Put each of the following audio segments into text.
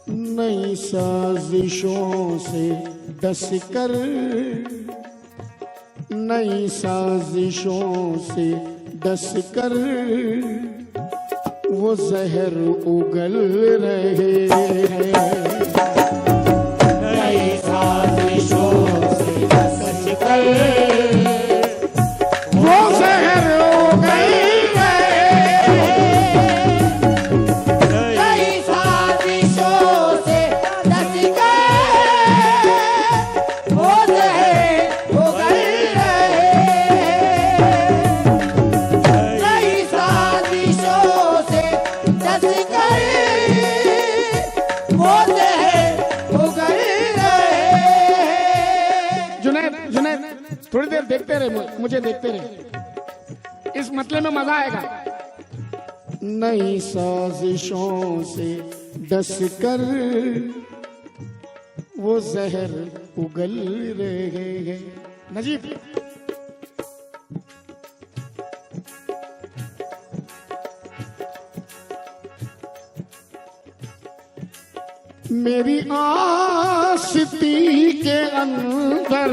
नई साजिशों से डस कर, नई साजिशों से डस कर वो जहर उगल रहे हैं। नई साजिशों से डस कर वो जहर उगल थोड़ी देर देखते रहे, मुझे देखते रहे, इस मतले में मजा आएगा। नई साजिशों से डस कर वो जहर उगल रहे हैं। नजीब मेरी आशिकी के अंदर,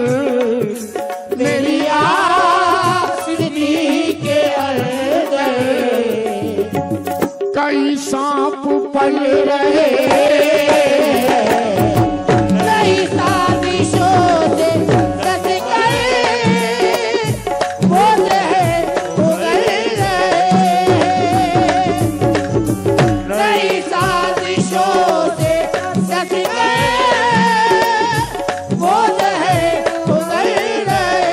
मेरी आशिकी के अंदर कई सांप पल रहे। नई साजिशों से डस कर वो जहर उगल रहे। नई साजिशों से डस कर वो जहर उगल रहे।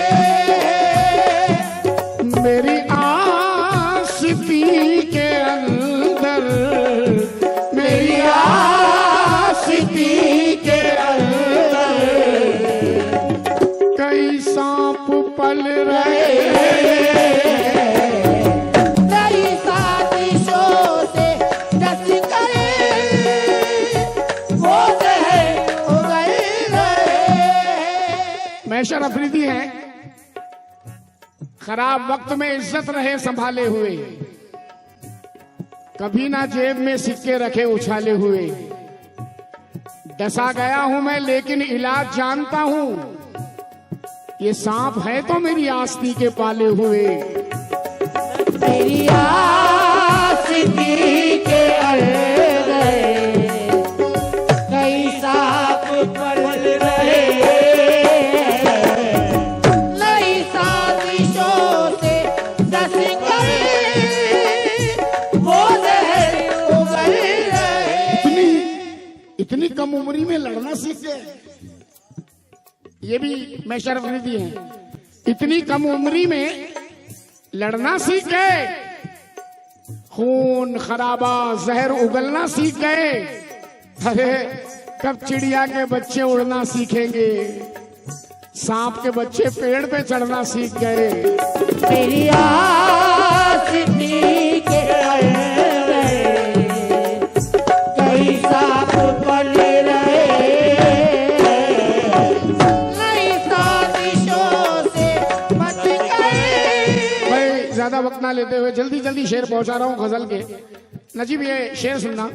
मेरी आशिकी के अंदर, मेरी आशिकी के अंदर कई सांप पल रहे। नई साजिशों से डस कर वो जहर उगल रहे। मैशर अफरीदी हैं, खराब वक्त में इज्जत रहे संभाले हुए, कभी ना जेब में सिक्के रखे उछाले हुए। डसा गया हूं मैं लेकिन इलाज जानता हूं, ये सांप है तो मेरी आस्ती के पाले हुए। मेरी आशिकी के अंदर कई सांप पल रहे। नई साजिशों से डस कर वो जहर उगल रहे। इतनी कम उम्री में लड़ना सीख गए, ये भी मैशर अफरीदी हैं। इतनी कम उम्री में लड़ना सीख गए, खून खराबा जहर उगलना सीख गए। अरे कब चिड़िया के बच्चे उड़ना सीखेंगे, सांप के बच्चे पेड़ पे चढ़ना सीख गए। मेरी आशिकी के अंदर कई सांप पल रहे। नई साजिशों से बच गए। भाई ज्यादा वक्त ना लेते हुए जल्दी जल्दी शेर पहुंचा रहा हूँ गजल के। नजीब ये शेर सुनना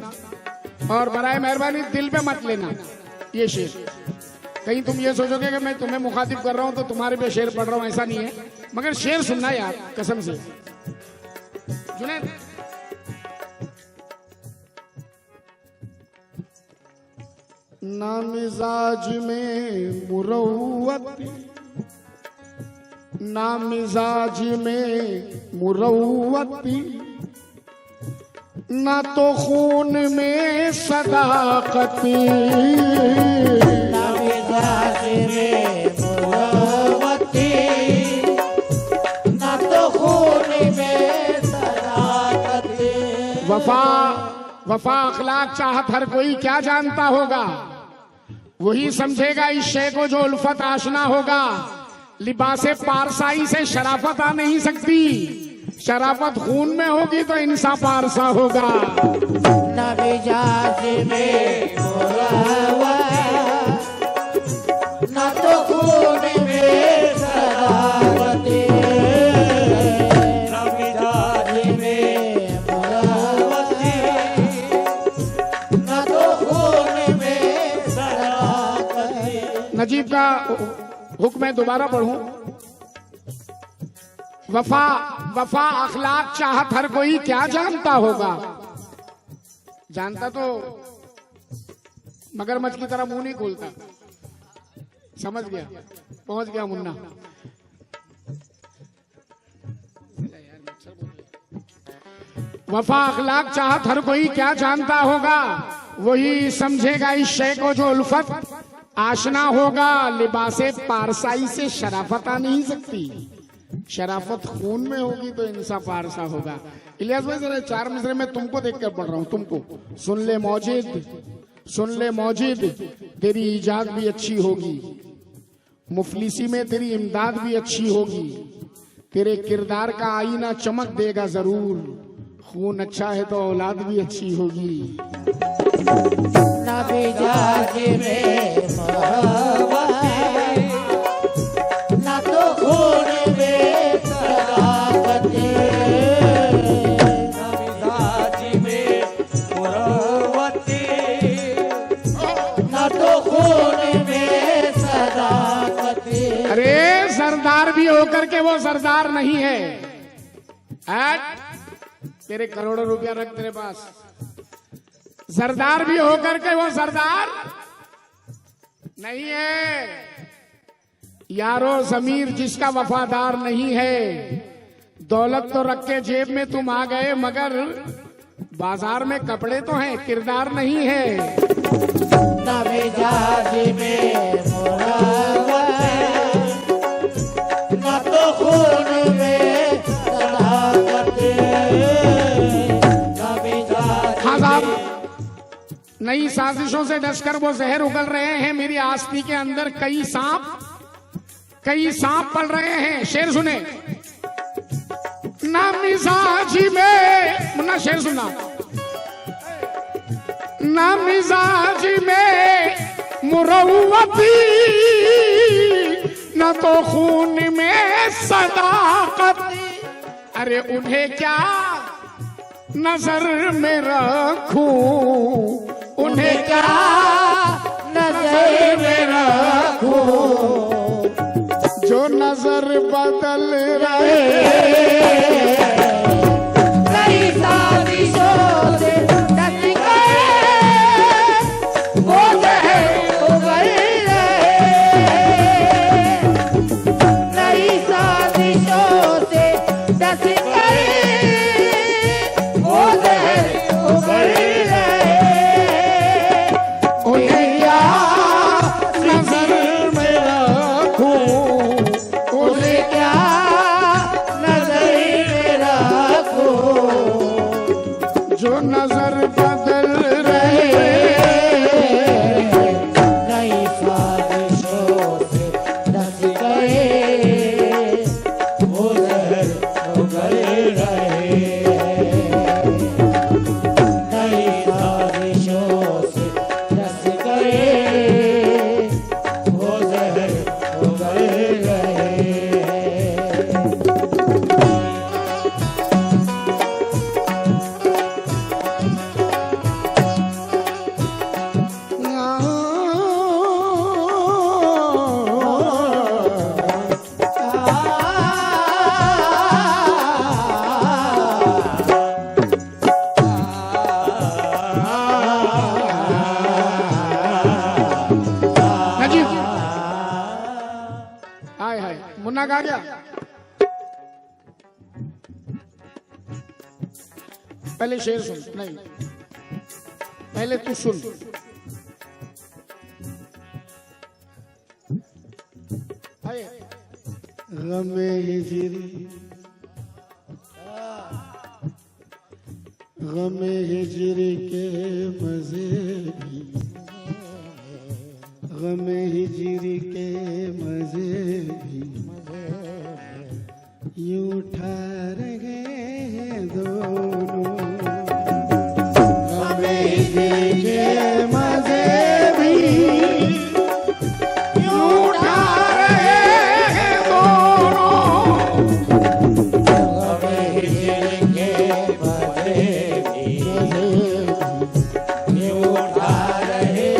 और बराए मेहरबानी दिल पे मत लेना ये शेर। कहीं तुम ये सोचोगे कि मैं तुम्हें मुखातिब कर रहा हूं तो तुम्हारे पे शेर पढ़ रहा हूं, ऐसा नहीं है, मगर शेर सुनना यार कसम से। जुनैद ना मिजाज में मुरव्वत, ना मिजाज में मुरव्वती, ना तो खून में सदाकती। ना मिजाज में मुरव्वती, ना तो खून में सदाकती। वफा वफा अखलाक चाहत हर कोई क्या जानता होगा, वही समझेगा इस शे को जो उल्फत आशना होगा। लिबासे पारसाई से शराफत आ नहीं सकती, शराफत खून में होगी तो इंसान पारसा होगा। ना मिजाज में मुरव्वत, ना तो खून में सदाकती। ना मिजाज में मुरव्वत, ना तो खून नजीब का हुक्म मैं दोबारा पढ़ूं। वफा वफा अखलाक चाहत हर कोई क्या जानता होगा। जानता तो मगरमच्छ की तरह मुंह नहीं खोलता। समझ गया, पहुंच गया मुन्ना। वफा अखलाक चाहत हर कोई क्या जानता होगा, वही समझेगा इस शय को जो उल्फत आशना होगा। लिबासे पारसाई से शराफत आ नहीं सकती, शराफत खून में होगी तो इंसान पारसा होगा। इलियास भाई जरा 4 मिसरे में तुमको देखकर पढ़ रहा हूं, तुमको। सुन ले मौजिद, सुन ले मौजिद, तेरी इजाद भी अच्छी होगी, मुफलिसी में तेरी इमदाद भी अच्छी होगी, तेरे किरदार का आईना चमक देगा जरूर, खून अच्छा है तो औलाद भी अच्छी होगी। नबी जाजी में ना तो खून में सदाकत, नबी जाजी में मुरव्वती, ना तो खून में सदाकत। अरे सरदार भी होकर के वो सरदार नहीं है। तेरे करोड़ों रुपया रख तेरे पास। सरदार भी होकर के वो सरदार नहीं है। यारो ज़मीर जिसका वफादार नहीं है। दौलत तो रख के जेब में तुम आ गए, मगर बाजार में कपड़े तो हैं, किरदार नहीं है। नबी जाजी में ना तो खून में सदाकत। नई साजिशों से डसकर वो जहर उगल रहे हैं। मेरी आस्ती के अंदर कई सांप पल रहे हैं। शेर सुने। ना मिजाजी में, मुन्ना शेर सुना। ना मिजाजी में मुरव्वती, न तो खून में सदाकत। अरे उन्हें क्या नजर में रखूं, उन्हें क्या नजर में रखूं, जो नजर बदल रहे। कई साजिशों से डस गए, वो जहर उगल रहे। कई साजिशों से डस गए, वो जहर उगल रहे। उन्हें क्या नजर में रखूं, उन्हें क्या नजर में रखूं, जो नजर बदल रहे। नई साजिशों से डस गए, वो जहर उगल रहे। नई साजिशों से डस गए, वो जहर उगल रहे। नजीब हाय हाय, मुन्ना गा गया। पहले शेर सुन, नहीं पहले तू सुन। हाय गमे हिजरी, गमे हिजरी के मजे भी, गमे हिजरी के मजे भी यूं उठा रहे हैं दोनों। गमे हिजरी के मजे भी यूं उठा रहे हैं दोनों। गमे हिजरी के मजे भी यूं उठा रहे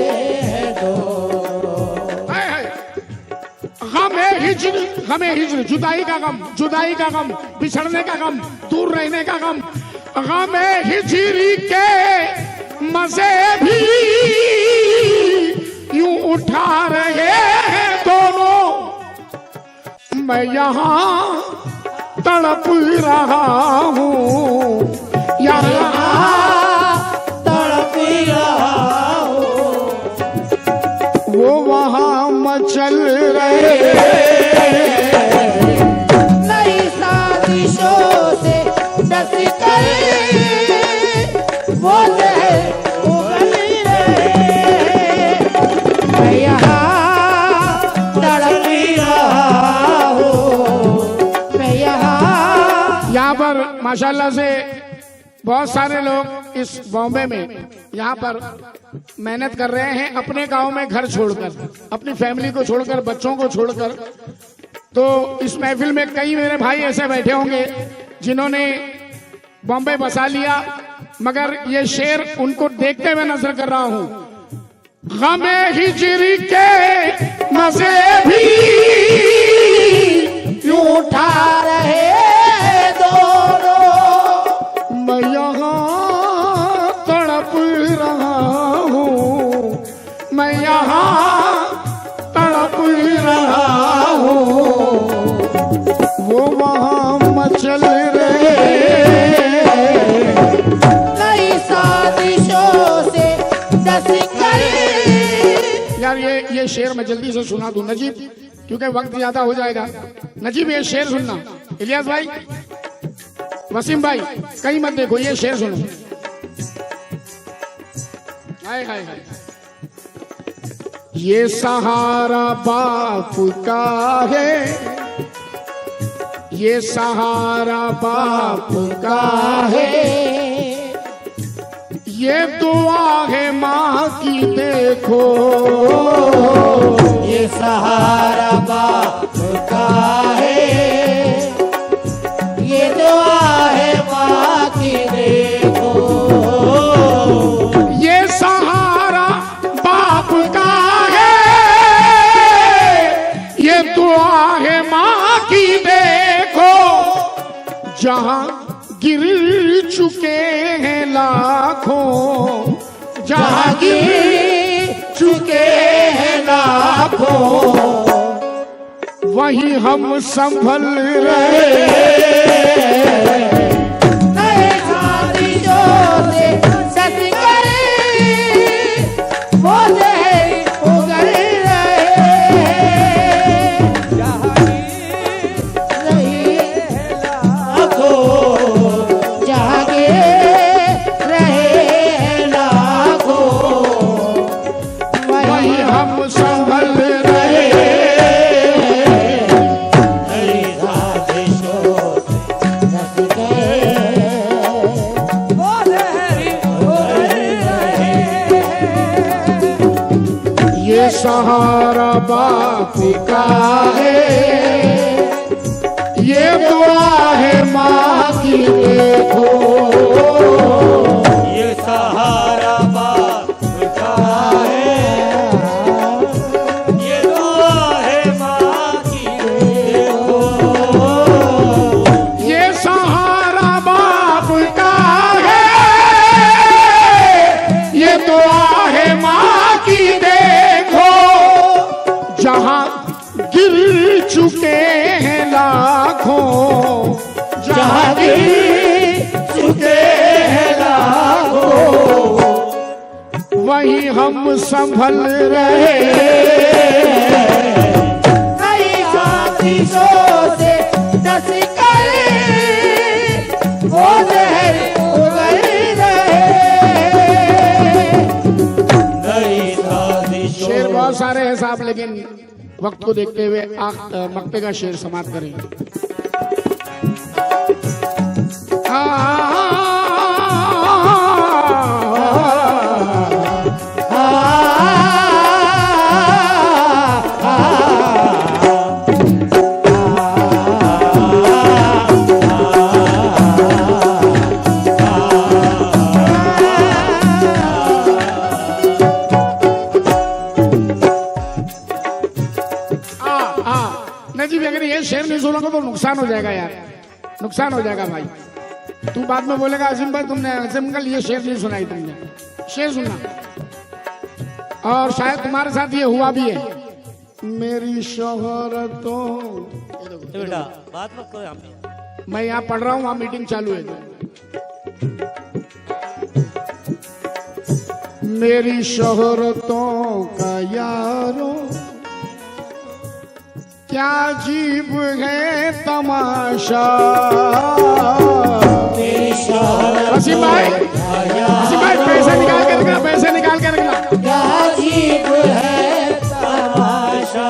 हैं दोनों। हाय हाय गमे हिज्र, जुदाई का गम, जुदाई का गम, बिछड़ने का गम, दूर रहने का गम। गमे हिजरी के मजे भी यूं उठा रहे हैं दोनों, मैं यहाँ तड़प रहा हूँ, यहाँ तड़प रहा हूँ, वो वहाँ मचल रहे। नई साजिशों से डस कर वो लहर उगल रहे, मैं यहाँ तड़प रहा हूँ, मैं यहाँ पर माशाल्लाह से बहुत सारे लोग इस बॉम्बे में यहाँ पर मेहनत कर रहे हैं, अपने गांव में घर छोड़कर, अपनी फैमिली को छोड़कर, बच्चों को छोड़कर। तो इस महफिल में कई मेरे भाई ऐसे बैठे होंगे जिन्होंने बॉम्बे बसा लिया, मगर ये शेर उनको देखते हुए नजर कर रहा हूँ। गमे हिजरी के मजे भी यूं उठा रहे दोनों, मैं यहाँ तड़प रहा हूँ, मैं यहाँ तड़प रहा हूँ, वो वहाँ मचल रहे। नई साजिशों से डस कर। यार ये शेर मैं जल्दी से सुना दूं नजीब, क्योंकि वक्त ज्यादा हो जाएगा। नजीब ये शेर सुनना, इलियास भाई, वसीम भाई, कहीं मत देखो, ये शेर सुनो। हाय हाय हाय, ये सहारा बाप का है, ये सहारा बाप का है, ये दुआ है माँ की देखो, ये सहारा बाप का है, ये दुआ है माँ की देखो, ये सहारा बाप का है, ये दुआ है माँ की देखो, जहाँ गिर चुके हैं लाखों, जहाँ गिर चुके हैं लाखों, वहीं हम संभल रहे। नए साजिशों से डस कर वो लहर उगल रहे, जागे रहे लाखों, वहीं हम संभल रहे। नई साजिशों से डस कर वो लहर उगल रहे, ये सहारा बाप का है, ये दुआ है माँ की देखो, ये सहारा बाप का है, ये दुआ है माँ की देखो, ये सहारा बाप का है, ये दुआ है माँ की देखो, जहाँ गिर चुके हैं लाखों, जहाँ गिर चुके हैं लाखों, वहीं हम संभल रहे। नई साजिशों से डस कर वो लहर उगल रहे, नई साजिशों शेर बहुत सारे हैं साहब, लेकिन वक्त को देखते हुए मक्ते का शेर समाप्त करेंगे। नजीब अगर ये सुनोगे तो नुकसान हो जाएगा यार, नुकसान हो जाएगा भाई। तू बाद में बोलेगा अजीम भाई तुमने अजीम का ये शेर नहीं सुनाई, तुमने शेर सुना। और शायद तुम्हारे साथ ये हुआ भी है। मेरी शोहरतों, बेटा बात मत करो यहाँ पे। मैं यहाँ पढ़ रहा हूँ, वहाँ मीटिंग चालू है। मेरी शोहरतों का यारों क्या अजीब है तमाशा। मेरी शोहरत वसीम भाई पैसे निकाल के रखना, पैसे निकाल के रखना, क्या अजीब है तमाशा।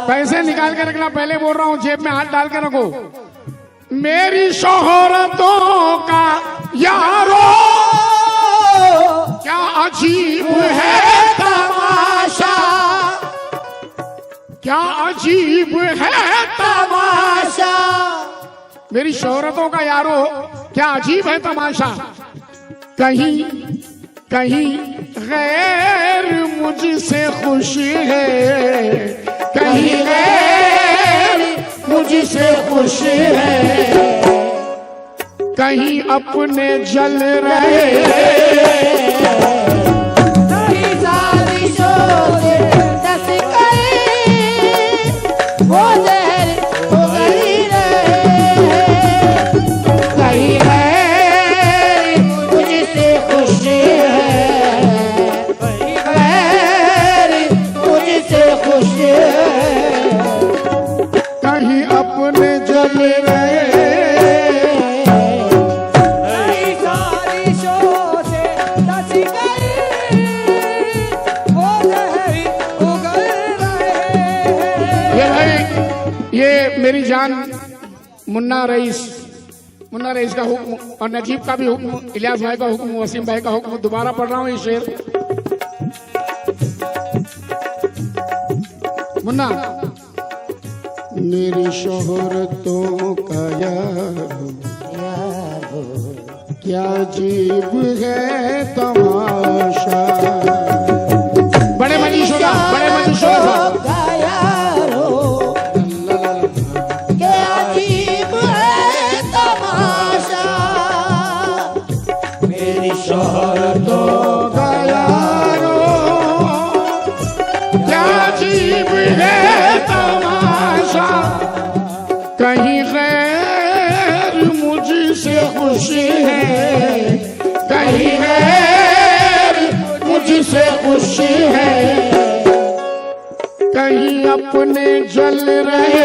पैसे निकाल के रखना। पहले बोल रहा हूँ, जेब में हाथ डाल के रखो। मेरी शोहरतों का यारो क्या अजीब है तमाशा, क्या अजीब है तमाशा। मेरी शोहरतों का यारो क्या अजीब है तमाशा। कहीं कहीं गैर मुझसे खुश है, कहीं गैर मुझसे खुश है, कहीं अपने जल रहे। कहीं साजिशों से डस गए, वो जहर हो गई रहे। कहीं गैर मुझसे खुश है, कहीं गैर मुझसे खुश है, कहीं अपने जल रहे। कहीं साजिशों से डस गए, वो जहर हो गई रहे। ये भाई, ये मेरी जान मुन्ना रईस का हुक्म और नजीब का भी हुक्म, इलियास भाई का हुक्म, वसीम भाई का हुक्म। दोबारा पढ़ रहा हूँ ये शेर। मुन्ना, मेरी शोहरतों का यारो क्या अजीब है तमाशा। बड़े मनीषों का, बड़े मनीषों का क्या अजीब है तमाशा। मेरी शोहरतों का यारो क्या अजीब है तमाशा। कहीं गैर मुझसे खुशी है, कहीं गैर मुझसे खुशी है, कहीं अपने जल रहे।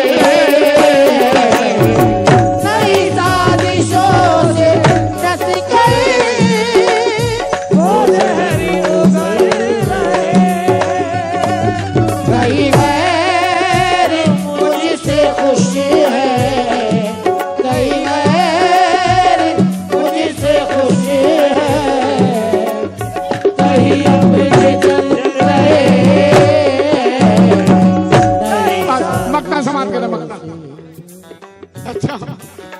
नई साजिशों से डस गए, वो जहर उगल रहे। कहीं गैर मुझसे खुश है, कहीं गैर मुझसे खुश है, कहीं अपने जल रहे। मक्ता समाप्त कर, मक्ता। अच्छा,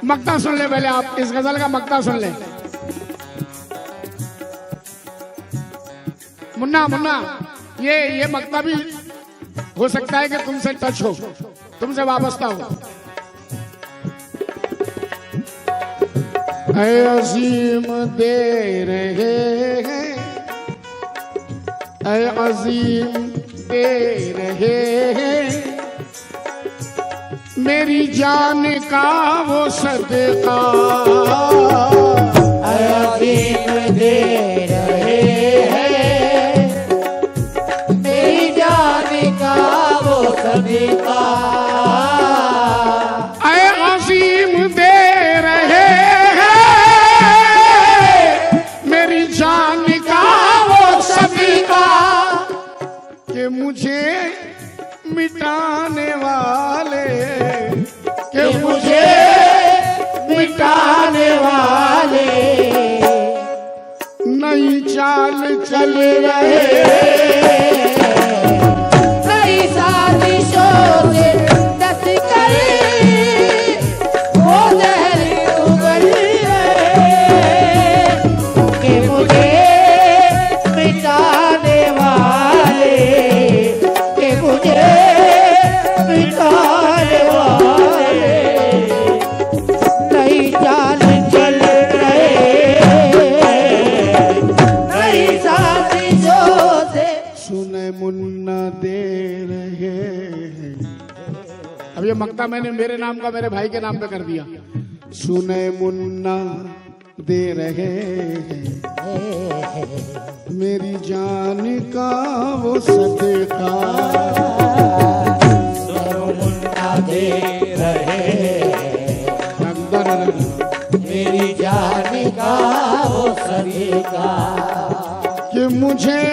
मक्ता सुन ले पहले आप, इस गजल का मक्ता सुन ले। मुन्ना मुन्ना, ये मक्ता भी हो सकता है कि तुमसे टच हो, तुमसे वाबस्ता हो। ऐ अजीम दे रहे हैं, ऐ अजीम दे रहे हैं, मेरी जान का वो सदका। अजीब दे रहे हैं, मेरी जान का वो सदका। ऐ अजीम दे रहे हैं, मेरी जान का वो सदका, कि मुझे मिटाने वाले, कि मुझे मिटाने वाले नई चाल चल रहे। नई साजिशों से डस गए, वो जहर उगल रहे। कि मुझे मिटाने वाले, कि मुझे मिटाने वाले अब ये मक्ता मैंने मेरे नाम का मेरे भाई के नाम पे कर दिया। सुने मुन्ना दे रहे हैं मेरी जान का वो सदका, सुनो मुन्ना दे रहे मेरी जान का वो सदका, कि मुझे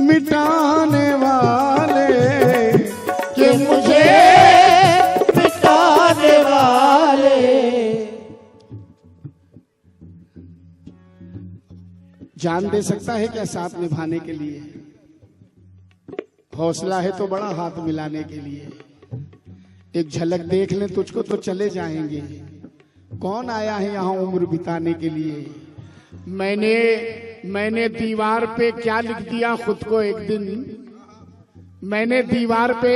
मिटाने वाले, कि मुझे मिटाने वाले, जान दे सकता है क्या साथ निभाने के लिए? हौसला है तो बड़ा हाथ मिलाने के लिए। एक झलक देख लें तुझको तो चले जाएंगे। कौन आया है यहाँ उम्र बिताने के लिए? मैंने दीवार पे क्या लिख दिया खुद को एक दिन, मैंने दीवार पे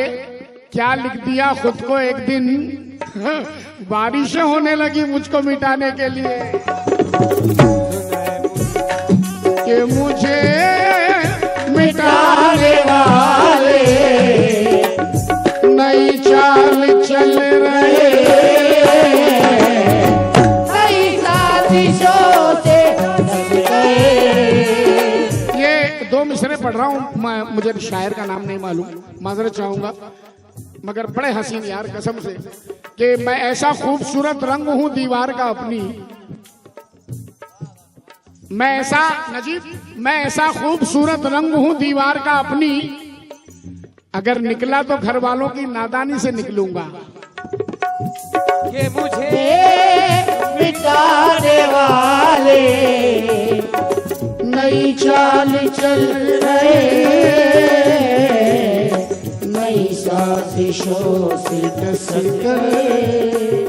क्या लिख दिया खुद को एक दिन, बारिशें होने लगी मुझको मिटाने के लिए, कि मुझे मिटाने वाले नई चाल चल रहे, नई साजिशों से डस गए। ये दो मिसरे पढ़ रहा हूँ, मुझे शायर का नाम नहीं मालूम, माजरत चाहूंगा, मगर बड़े हसीन यार कसम से, कि मैं ऐसा खूबसूरत रंग हूं दीवार का अपनी, मैं ऐसा खूबसूरत रंग हूं दीवार का अपनी, अगर निकला तो घर वालों की नादानी से निकलूंगा, कि मुझे मिटाने वाले नई चाल चल रहे, नई साजिशों से डस गए।